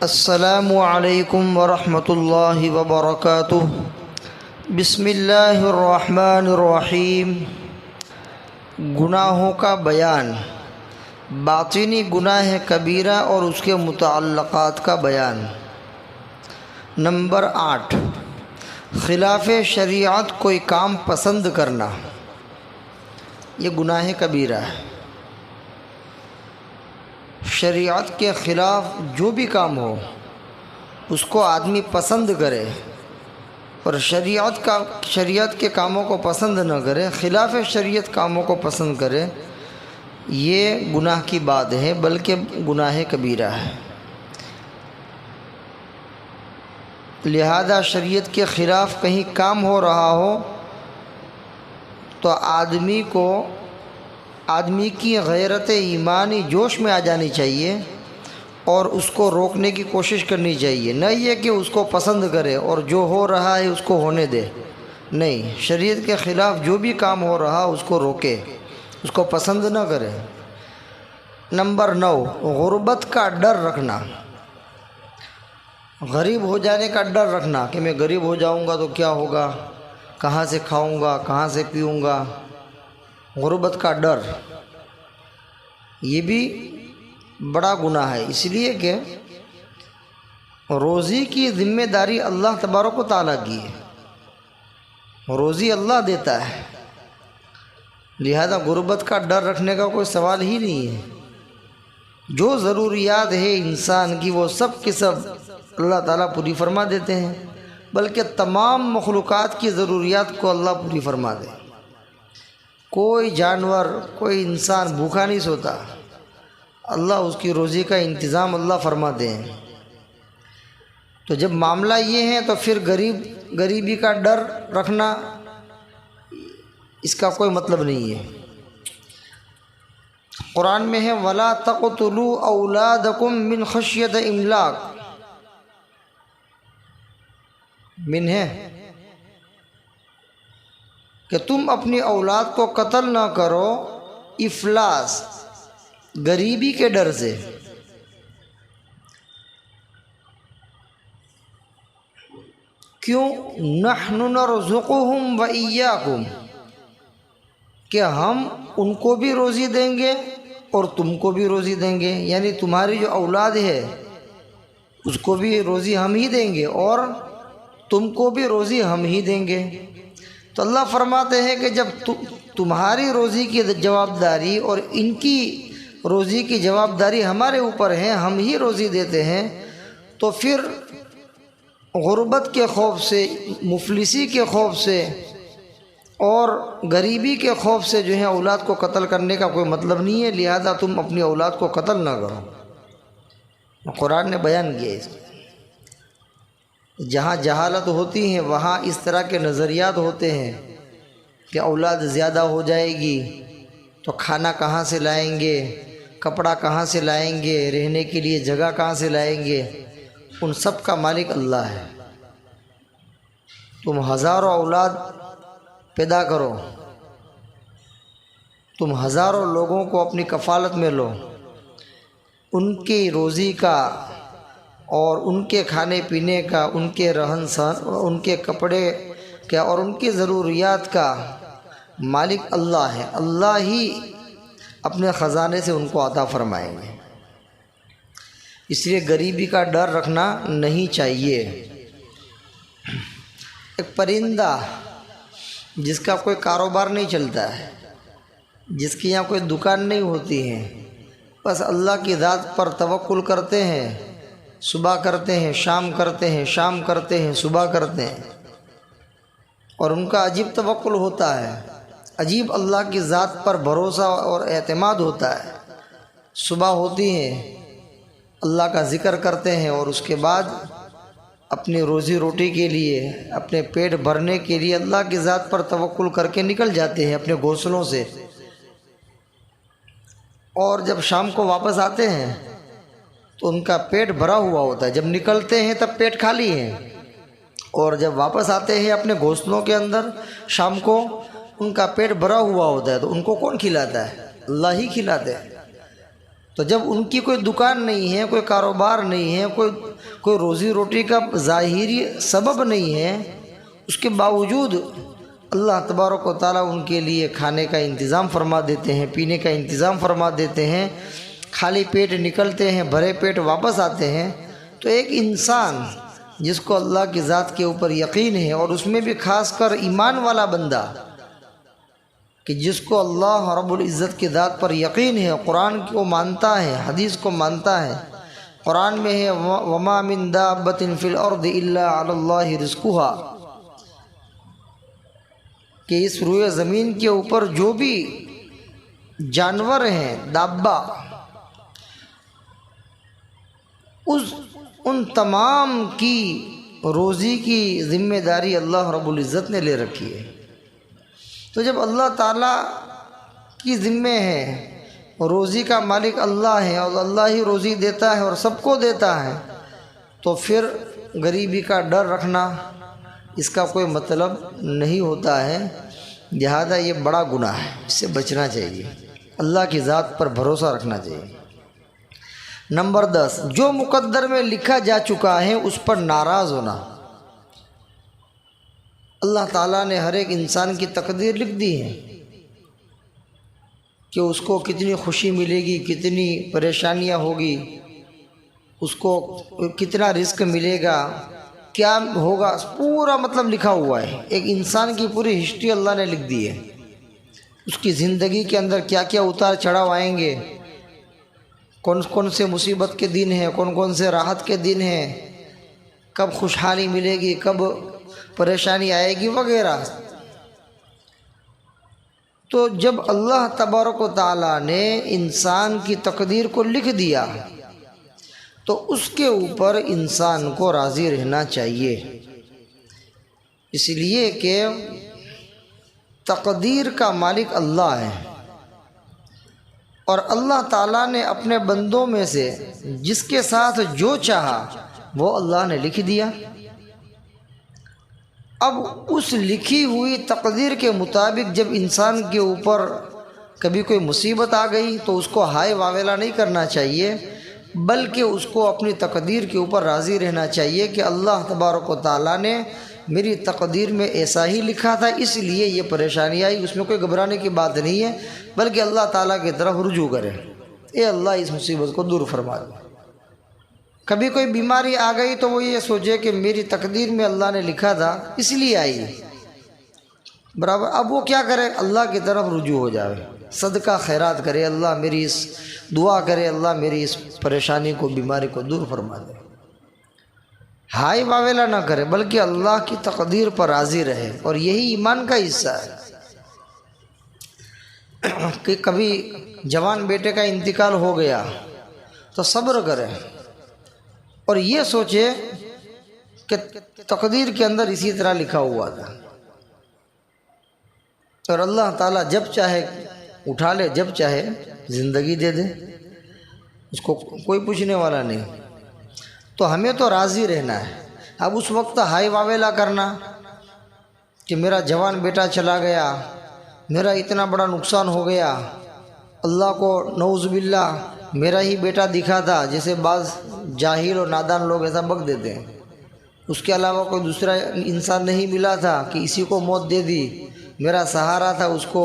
السلام علیکم ورحمۃ اللہ وبرکاتہ۔ بسم اللہ الرحمن الرحیم۔ گناہوں کا بیان، باطنی گناہ کبیرہ اور اس کے متعلقات کا بیان۔ نمبر 8، خلاف شریعت کوئی کام پسند کرنا، یہ گناہ کبیرہ ہے۔ شریعت کے خلاف جو بھی کام ہو اس کو آدمی پسند کرے اور شریعت کے کاموں کو پسند نہ کرے، خلاف شریعت کاموں کو پسند کرے، یہ گناہ کی بات ہے، بلکہ گناہ کبیرہ ہے۔ لہذا شریعت کے خلاف کہیں کام ہو رہا ہو تو آدمی کی غیرت ایمانی جوش میں آ جانی چاہیے اور اس کو روکنے کی کوشش کرنی چاہیے، نہ یہ کہ اس کو پسند کرے اور جو ہو رہا ہے اس کو ہونے دے۔ نہیں، شریعت کے خلاف جو بھی کام ہو رہا اس کو روکے، اس کو پسند نہ کرے۔ نمبر 9، غربت کا ڈر رکھنا، غریب ہو جانے کا ڈر رکھنا کہ میں غریب ہو جاؤں گا تو کیا ہوگا، کہاں سے کھاؤں گا، کہاں سے پیوں گا۔ غربت کا ڈر یہ بھی بڑا گناہ ہے، اس لیے کہ روزی کی ذمہ داری اللہ تبارک و تعالیٰ کی ہے، روزی اللہ دیتا ہے، لہذا غربت کا ڈر رکھنے کا کوئی سوال ہی نہیں ہے۔ جو ضروریات ہے انسان کی وہ سب کے سب اللہ تعالیٰ پوری فرما دیتے ہیں، بلکہ تمام مخلوقات کی ضروریات کو اللہ پوری فرما دے۔ کوئی جانور، کوئی انسان بھوکا نہیں سوتا، اللہ اس کی روزی کا انتظام اللہ فرما دے۔ تو جب معاملہ یہ ہے تو پھر غریبی کا ڈر رکھنا اس کا کوئی مطلب نہیں ہے۔ قرآن میں ہے وَلَا تَقْتُلُوا أَوْلَادَكُمْ مِنْ خَشْيَةِ إِمْلَاقٍ، من ہے کہ تم اپنی اولاد کو قتل نہ کرو افلاس، غریبی کے ڈر سے۔ کیوں؟ نحن نرزقہم وإیاکم، کہ ہم ان کو بھی روزی دیں گے اور تم کو بھی روزی دیں گے، یعنی تمہاری جو اولاد ہے اس کو بھی روزی ہم ہی دیں گے اور تم کو بھی روزی ہم ہی دیں گے۔ تو اللہ فرماتے ہیں کہ جب تمہاری روزی کی جواب داری اور ان کی روزی کی جواب داری ہمارے اوپر ہے، ہم ہی روزی دیتے ہیں، تو پھر غربت کے خوف سے، مفلسی کے خوف سے اور غریبی کے خوف سے جو ہے اولاد کو قتل کرنے کا کوئی مطلب نہیں ہے، لہذا تم اپنی اولاد کو قتل نہ کرو۔ قرآن نے بیان کیا اس کو۔ جہاں جہالت ہوتی ہے وہاں اس طرح کے نظریات ہوتے ہیں کہ اولاد زیادہ ہو جائے گی تو کھانا کہاں سے لائیں گے، کپڑا کہاں سے لائیں گے، رہنے کے لیے جگہ کہاں سے لائیں گے۔ ان سب کا مالک اللہ ہے۔ تم ہزاروں اولاد پیدا کرو، تم ہزاروں لوگوں کو اپنی کفالت میں لو، ان کی روزی کا اور ان کے کھانے پینے کا، ان کے رہن سہن، ان کے کپڑے کا اور ان کی ضروریات کا مالک اللہ ہے۔ اللہ ہی اپنے خزانے سے ان کو عطا فرمائیں گے، اس لیے غریبی کا ڈر رکھنا نہیں چاہیے۔ ایک پرندہ جس کا کوئی کاروبار نہیں چلتا ہے، جس کی یہاں کوئی دکان نہیں ہوتی ہے، بس اللہ کی ذات پر توکل کرتے ہیں، صبح کرتے ہیں، شام کرتے ہیں، شام کرتے ہیں، صبح کرتے ہیں، اور ان کا عجیب توکل ہوتا ہے، عجیب اللہ کی ذات پر بھروسہ اور اعتماد ہوتا ہے۔ صبح ہوتی ہے، اللہ کا ذکر کرتے ہیں اور اس کے بعد اپنی روزی روٹی کے لیے، اپنے پیٹ بھرنے کے لیے اللہ کی ذات پر توکل کر کے نکل جاتے ہیں اپنے گھونسلوں سے، اور جب شام کو واپس آتے ہیں تو ان کا پیٹ بھرا ہوا ہوتا ہے۔ جب نکلتے ہیں تب پیٹ خالی ہے، اور جب واپس آتے ہیں اپنے گھونسلوں کے اندر شام کو ان کا پیٹ بھرا ہوا ہوتا ہے۔ تو ان کو کون کھلاتا ہے؟ اللہ ہی کھلاتے ہیں۔ تو جب ان کی کوئی دکان نہیں ہے، کوئی کاروبار نہیں ہے، کوئی روزی روٹی کا ظاہری سبب نہیں ہے، اس کے باوجود اللہ تبارک و تعالیٰ ان کے لیے کھانے کا انتظام فرما دیتے ہیں، پینے کا انتظام فرما دیتے ہیں، خالی پیٹ نکلتے ہیں، بھرے پیٹ واپس آتے ہیں۔ تو ایک انسان جس کو اللہ کی ذات کے اوپر یقین ہے، اور اس میں بھی خاص کر ایمان والا بندہ کہ جس کو اللہ رب العزت کی ذات پر یقین ہے، قرآن کو مانتا ہے، حدیث کو مانتا ہے۔ قرآن میں ہے وَمَا مِن دَابَّةٍ فِي الْأَرْضِ إِلَّا عَلَى اللَّهِ رِزْقُهَا، کہ اس روئے زمین کے اوپر جو بھی جانور ہیں، دابہ، ان تمام کی روزی کی ذمہ داری اللہ رب العزت نے لے رکھی ہے۔ تو جب اللہ تعالیٰ کی ذمہ ہے، روزی کا مالک اللہ ہے اور اللہ ہی روزی دیتا ہے اور سب کو دیتا ہے، تو پھر غریبی کا ڈر رکھنا اس کا کوئی مطلب نہیں ہوتا ہے۔ لہذا یہ بڑا گناہ ہے، اس سے بچنا چاہیے، اللہ کی ذات پر بھروسہ رکھنا چاہیے۔ نمبر 10، جو مقدر میں لکھا جا چکا ہے اس پر ناراض ہونا۔ اللہ تعالیٰ نے ہر ایک انسان کی تقدیر لکھ دی ہے کہ اس کو کتنی خوشی ملے گی، کتنی پریشانیاں ہوگی، اس کو کتنا رزق ملے گا، کیا ہوگا، پورا مطلب لکھا ہوا ہے۔ ایک انسان کی پوری ہسٹری اللہ نے لکھ دی ہے، اس کی زندگی کے اندر کیا کیا اتار چڑھاؤ آئیں گے، کون کون سے مصیبت کے دن ہیں، کون کون سے راحت کے دن ہیں، کب خوشحالی ملے گی، کب پریشانی آئے گی وغیرہ۔ تو جب اللہ تبارک و تعالیٰ نے انسان کی تقدیر کو لکھ دیا تو اس کے اوپر انسان کو راضی رہنا چاہیے، اس لیے کہ تقدیر کا مالک اللہ ہے، اور اللہ تعالیٰ نے اپنے بندوں میں سے جس کے ساتھ جو چاہا وہ اللہ نے لکھ دیا۔ اب اس لکھی ہوئی تقدیر کے مطابق جب انسان کے اوپر کبھی کوئی مصیبت آ گئی تو اس کو ہائے واویلا نہیں کرنا چاہیے، بلکہ اس کو اپنی تقدیر کے اوپر راضی رہنا چاہیے کہ اللہ تبارک و تعالیٰ نے میری تقدیر میں ایسا ہی لکھا تھا، اس لیے یہ پریشانی آئی۔ اس میں کوئی گھبرانے کی بات نہیں ہے، بلکہ اللہ تعالیٰ کی طرف رجوع کرے، اے اللہ اس مصیبت کو دور فرما دے۔ کبھی کوئی بیماری آ گئی تو وہ یہ سوچے کہ میری تقدیر میں اللہ نے لکھا تھا اس لیے آئی، برابر۔ اب وہ کیا کرے، اللہ کی طرف رجوع ہو جائے، صدقہ خیرات کرے، اللہ میری اس دعا کرے، اللہ میری اس پریشانی کو، بیماری کو دور فرما دے، ہائی واویلا نہ کرے، بلکہ اللہ کی تقدیر پر راضی رہے۔ اور یہی ایمان کا حصہ ہے کہ کبھی جوان بیٹے کا انتقال ہو گیا تو صبر کرے اور یہ سوچے کہ تقدیر کے اندر اسی طرح لکھا ہوا تھا، اور اللہ تعالیٰ جب چاہے اٹھا لے، جب چاہے زندگی دے دے، اس کو کوئی پوچھنے والا نہیں۔ تو ہمیں تو راضی رہنا ہے۔ اب اس وقت ہائی واویلا کرنا کہ میرا جوان بیٹا چلا گیا، میرا اتنا بڑا نقصان ہو گیا، اللہ کو نعوذ باللہ میرا ہی بیٹا دکھا تھا، جیسے بعض جاہل اور نادان لوگ ایسا بک دیتے ہیں، اس کے علاوہ کوئی دوسرا انسان نہیں ملا تھا کہ اسی کو موت دے دی، میرا سہارا تھا اس کو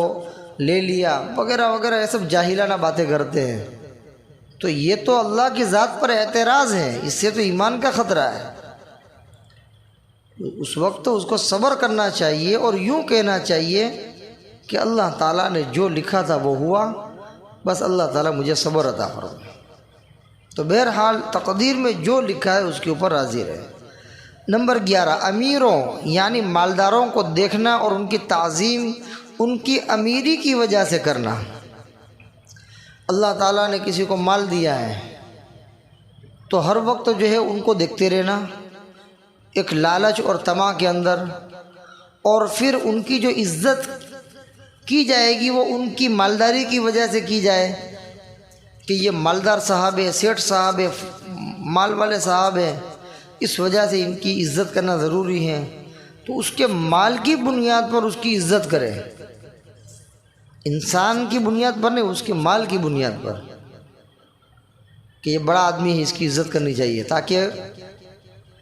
لے لیا، وغیرہ وغیرہ، یہ سب جاہلانہ باتیں کرتے ہیں۔ تو یہ تو اللہ کی ذات پر اعتراض ہے، اس سے تو ایمان کا خطرہ ہے۔ اس وقت اس کو صبر کرنا چاہیے اور یوں کہنا چاہیے کہ اللہ تعالیٰ نے جو لکھا تھا وہ ہوا، بس اللہ تعالیٰ مجھے صبر عطا فرمائے۔ تو بہرحال تقدیر میں جو لکھا ہے اس کے اوپر راضی رہے۔ نمبر 11، امیروں یعنی مالداروں کو دیکھنا اور ان کی تعظیم ان کی امیری کی وجہ سے کرنا۔ اللہ تعالیٰ نے کسی کو مال دیا ہے تو ہر وقت جو ہے ان کو دیکھتے رہنا، ایک لالچ اور طمع کے اندر، اور پھر ان کی جو عزت کی جائے گی وہ ان کی مالداری کی وجہ سے کی جائے کہ یہ مالدار صاحب ہے، سیٹھ صاحب ہے، مال والے صاحب ہیں، اس وجہ سے ان کی عزت کرنا ضروری ہے۔ تو اس کے مال کی بنیاد پر اس کی عزت کرے، انسان کی بنیاد پر نہیں، اس کے مال کی بنیاد پر۔ کہ یہ بڑا آدمی ہے، اس کی عزت کرنی چاہیے تاکہ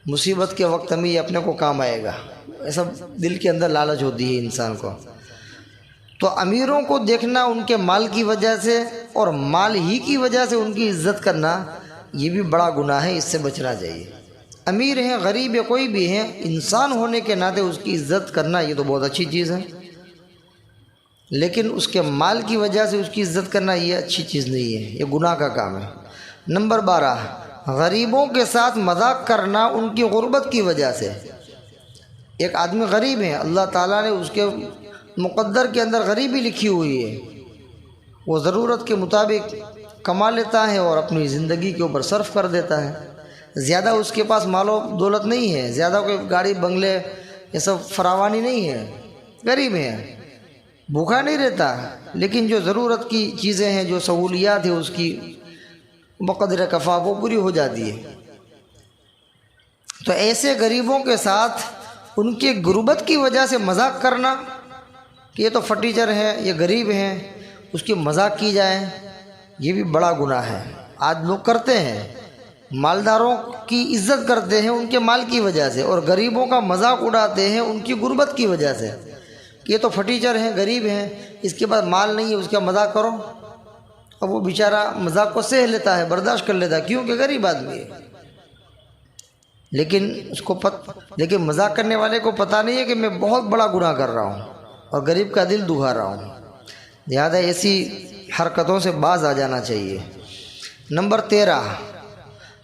مصیبت کے وقت میں یہ اپنے کو کام آئے گا، ایسا دل کے اندر لالچ ہوتی ہے انسان کو۔ تو امیروں کو دیکھنا ان کے مال کی وجہ سے اور مال ہی کی وجہ سے ان کی عزت کرنا یہ بھی بڑا گناہ ہے، اس سے بچنا چاہیے۔ امیر ہیں، غریب ہے، کوئی بھی ہے، انسان ہونے کے ناطے اس کی عزت کرنا یہ تو بہت اچھی چیز ہے، لیکن اس کے مال کی وجہ سے اس کی عزت کرنا یہ اچھی چیز نہیں ہے، یہ گناہ کا کام ہے۔ نمبر 12، غریبوں کے ساتھ مذاق کرنا ان کی غربت کی وجہ سے۔ ایک آدمی غریب ہے، اللہ تعالیٰ نے اس کے مقدر کے اندر غریبی لکھی ہوئی ہے، وہ ضرورت کے مطابق کما لیتا ہے اور اپنی زندگی کے اوپر صرف کر دیتا ہے۔ زیادہ اس کے پاس مال و دولت نہیں ہے، زیادہ کوئی گاڑی بنگلے یہ سب فراوانی نہیں ہے، غریب ہے، بھوکا نہیں رہتا، لیکن جو ضرورت کی چیزیں ہیں، جو سہولیات ہیں اس کی بقدر کفاف وہ پوری ہو جاتی ہے۔ تو ایسے غریبوں کے ساتھ ان کی غربت کی وجہ سے مذاق کرنا کہ یہ تو فٹیچر ہے، یہ غریب ہیں، اس کی مذاق کی جائے، یہ بھی بڑا گناہ ہے۔ آج لوگ کرتے ہیں، مالداروں کی عزت کرتے ہیں ان کے مال کی وجہ سے، اور غریبوں کا مذاق اڑاتے ہیں ان کی غربت کی وجہ سے کہ یہ تو فٹیچر ہیں، غریب ہیں، اس کے پاس مال نہیں ہے، اس کا مذاق کرو۔ اب وہ بیچارہ مذاق کو سہ لیتا ہے، برداشت کر لیتا ہے، کیونکہ غریب آدمی ہے، لیکن مذاق کرنے والے کو پتہ نہیں ہے کہ میں بہت بڑا گناہ کر رہا ہوں اور غریب کا دل دکھا رہا ہوں۔ لہٰذا ایسی حرکتوں سے باز آ جانا چاہیے۔ نمبر 13،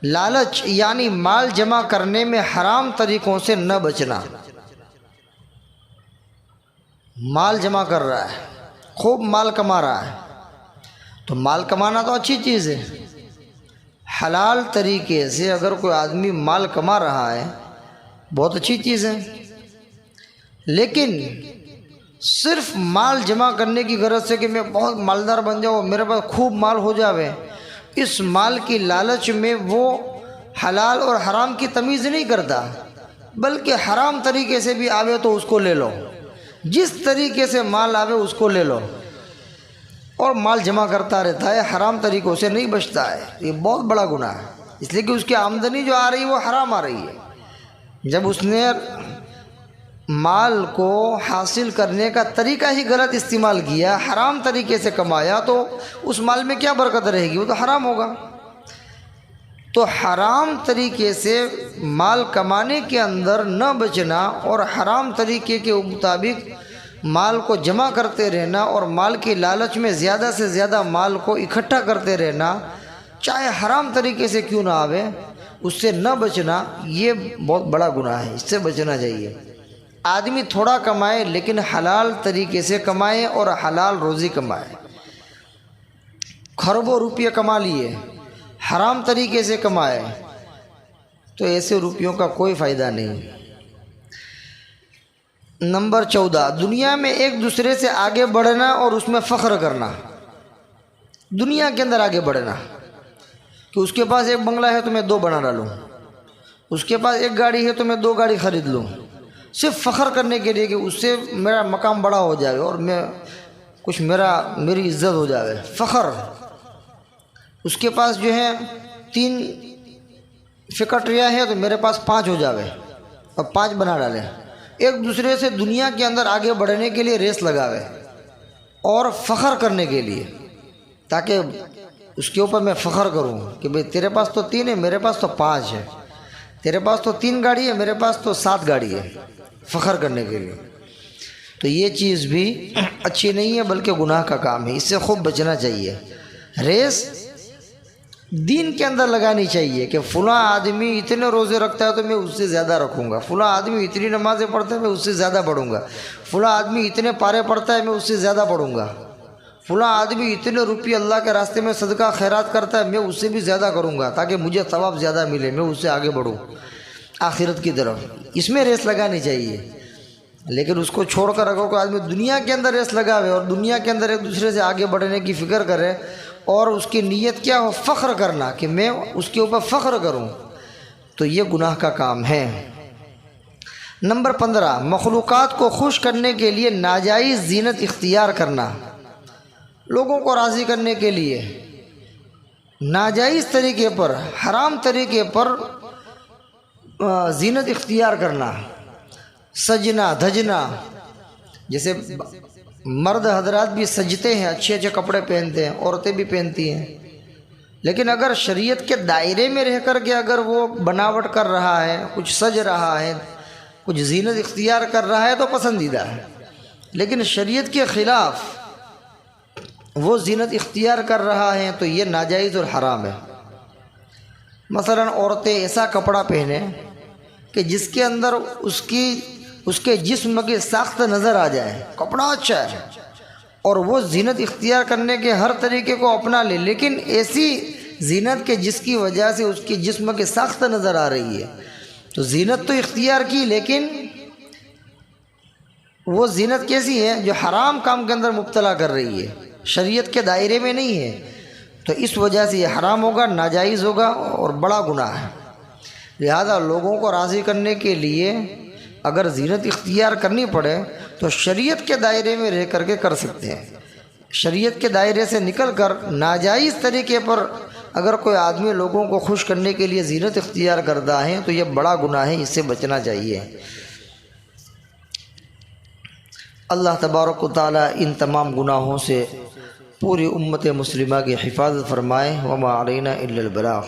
لالچ یعنی مال جمع کرنے میں حرام طریقوں سے نہ بچنا۔ مال جمع کر رہا ہے، خوب مال کما رہا ہے، تو مال کمانا تو اچھی چیز ہے، حلال طریقے سے اگر کوئی آدمی مال کما رہا ہے بہت اچھی چیز ہے، لیکن صرف مال جمع کرنے کی غرض سے کہ میں بہت مالدار بن جاؤں، میرے پاس خوب مال ہو جاوے، اس مال کی لالچ میں وہ حلال اور حرام کی تمیز نہیں کرتا، بلکہ حرام طریقے سے بھی آوے تو اس کو لے لو، جس طریقے سے مال آوے اس کو لے لو، اور مال جمع کرتا رہتا ہے، حرام طریقوں سے نہیں بچتا ہے۔ یہ بہت بڑا گناہ ہے، اس لیے کہ اس کی آمدنی جو آ رہی ہے وہ حرام آ رہی ہے۔ جب اس نے مال کو حاصل کرنے کا طریقہ ہی غلط استعمال کیا، حرام طریقے سے کمایا، تو اس مال میں کیا برکت رہے گی؟ وہ تو حرام ہوگا۔ تو حرام طریقے سے مال کمانے کے اندر نہ بچنا اور حرام طریقے کے مطابق مال کو جمع کرتے رہنا اور مال کی لالچ میں زیادہ سے زیادہ مال کو اکٹھا کرتے رہنا، چاہے حرام طریقے سے کیوں نہ آوے، اس سے نہ بچنا یہ بہت بڑا گناہ ہے، اس سے بچنا چاہیے۔ آدمی تھوڑا کمائے لیکن حلال طریقے سے کمائے اور حلال روزی کمائے۔ کھربوں روپیے کما لیے، حرام طریقے سے کمائے، تو ایسے روپیوں کا کوئی فائدہ نہیں۔ نمبر 14، دنیا میں ایک دوسرے سے آگے بڑھنا اور اس میں فخر کرنا۔ دنیا کے اندر آگے بڑھنا کہ اس کے پاس ایک بنگلہ ہے تو میں 2 بنا ڈالوں، اس کے پاس ایک گاڑی ہے تو میں 2 گاڑی خرید لوں، صرف فخر کرنے کے لیے کہ اس سے میرا مقام بڑا ہو جائے اور میں کچھ میری عزت ہو جائے، فخر۔ اس کے پاس جو ہے 3 فیکٹریاں ہیں تو میرے پاس 5 ہو جاوے اور 5 بنا ڈالے۔ ایک دوسرے سے دنیا کے اندر آگے بڑھنے کے لیے ریس لگاوے اور فخر کرنے کے لیے، تاکہ اس کے اوپر میں فخر کروں کہ بھئی تیرے پاس تو 3 ہے، میرے پاس تو 5 ہے، تیرے پاس تو 3 گاڑی ہے، میرے پاس تو 7 گاڑی ہے، فخر کرنے کے لیے۔ تو یہ چیز بھی اچھی نہیں ہے بلکہ گناہ کا کام ہے، اس سے خوب بچنا چاہیے۔ ریس دین کے اندر لگانی چاہیے کہ فلاں آدمی اتنے روزے رکھتا ہے تو میں اس سے زیادہ رکھوں گا، فلاں آدمی اتنی نمازیں پڑھتا ہے میں اس سے زیادہ پڑھوں گا، فلاں آدمی اتنے پارے پڑھتا ہے میں اس سے زیادہ پڑھوں گا، فلاں آدمی اتنے روپیے اللہ کے راستے میں صدقہ خیرات کرتا ہے میں اس سے بھی زیادہ کروں گا تاکہ مجھے ثواب زیادہ ملے، میں اس سے آگے بڑھوں آخرت کی طرف۔ اس میں ریس لگانی چاہیے، لیکن اس کو چھوڑ کر اگر کوئی آدمی دنیا کے اندر ریس لگاوے اور دنیا کے اندر ایک دوسرے سے آگے بڑھنے کی فکر کرے اور اس کی نیت کیا ہو فخر کرنا کہ میں اس کے اوپر فخر کروں، تو یہ گناہ کا کام ہے۔ نمبر 15، مخلوقات کو خوش کرنے کے لیے ناجائز زینت اختیار کرنا، لوگوں کو راضی کرنے کے لیے ناجائز طریقے پر، حرام طریقے پر زینت اختیار کرنا، سجنا دھجنا، جیسے مرد حضرات بھی سجتے ہیں، اچھے اچھے کپڑے پہنتے ہیں، عورتیں بھی پہنتی ہیں، لیکن اگر شریعت کے دائرے میں رہ کر کے اگر وہ بناوٹ کر رہا ہے، کچھ سج رہا ہے، کچھ زینت اختیار کر رہا ہے تو پسندیدہ ہے، لیکن شریعت کے خلاف وہ زینت اختیار کر رہا ہے تو یہ ناجائز اور حرام ہے۔ مثلا عورتیں ایسا کپڑا پہنیں کہ جس کے اندر اس کے جسم کی ساخت نظر آ جائے، کپڑا اچھا ہے اور وہ زینت اختیار کرنے کے ہر طریقے کو اپنا لے، لیکن ایسی زینت کے جس کی وجہ سے اس کی جسم کی ساخت نظر آ رہی ہے، تو زینت تو اختیار کی، لیکن وہ زینت کیسی ہے جو حرام کام کے اندر مبتلا کر رہی ہے، شریعت کے دائرے میں نہیں ہے، تو اس وجہ سے یہ حرام ہوگا، ناجائز ہوگا اور بڑا گناہ ہے۔ لہذا لوگوں کو راضی کرنے کے لیے اگر زینت اختیار کرنی پڑے تو شریعت کے دائرے میں رہ کر کے کر سکتے ہیں۔ شریعت کے دائرے سے نکل کر ناجائز طریقے پر اگر کوئی آدمی لوگوں کو خوش کرنے کے لیے زینت اختیار کرتا ہے تو یہ بڑا گناہ ہے، اس سے بچنا چاہیے۔ اللہ تبارک و تعالیٰ ان تمام گناہوں سے پوری امت مسلمہ کی حفاظت فرمائے۔ وما علینا الا البلاغ۔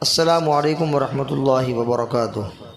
السلام علیکم ورحمۃ اللہ وبرکاتہ۔